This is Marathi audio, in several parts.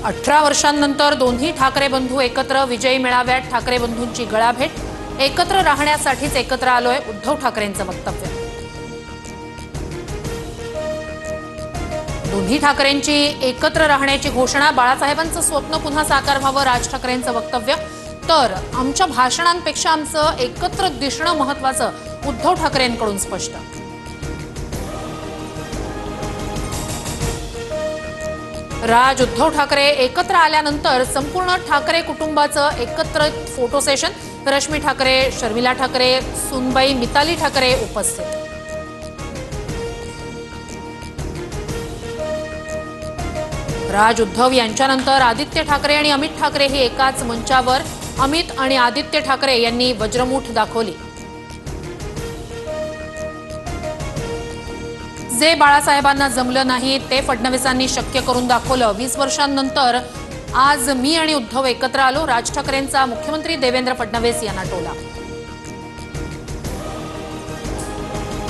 18 वर्षांनंतर दोन्ही ठाकरे बंधू एकत्र विजयी मेळाव्यात ठाकरे बंधूंची गळाभेट। एकत्र राहण्यासाठीच एकत्र आलोय, उद्धव ठाकरेंचं वक्तव्य। दोन्ही ठाकरेंची एकत्र राहण्याची घोषणा। बाळासाहेबांचं स्वप्न पुन्हा साकार व्हावं, राज ठाकरेंचं वक्तव्य। तर आमच्या भाषणांपेक्षा आमचं एकत्र दिसणं महत्त्वाचं, उद्धव ठाकरेंकडून स्पष्ट। राज उद्धव ठाकरे एकत्र आल्यानंतर संपूर्ण ठाकरे कुटुंबाचं एकत्र फोटो सेशन। रश्मी ठाकरे, शर्मिला ठाकरे, सुनबाई मिताली ठाकरे उपस्थित। राज उद्धव यांच्यानंतर आदित्य ठाकरे आणि अमित ठाकरे हे एकाच मंचावर। अमित आणि आदित्य ठाकरे यांनी वज्रमुठ दाखवली। जे बाळासाहेबांना जमलं नाही ते फडणवीसांनी शक्य करून दाखवलं। 20 वर्षांनंतर आज मी आणि उद्धव एकत्र आलो, राज ठाकरेंचा मुख्यमंत्री देवेंद्र फडणवीस यांना टोला।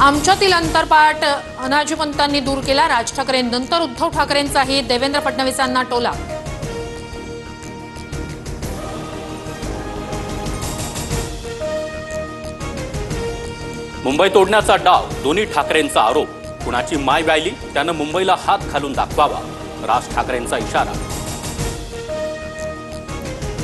आमच्यातील अंतरपाट अनाजी पंतांनी दूर केला, राज ठाकरेंनंतर उद्धव ठाकरेंचाही देवेंद्र फडणवीसांना टोला। मुंबई तोडण्याचा डाव, दोन्ही ठाकरेंचा आरोप। कुणाची माय व्यायली त्यानं मुंबईला हात घालून दाखवावा, राज ठाकरेंचा इशारा।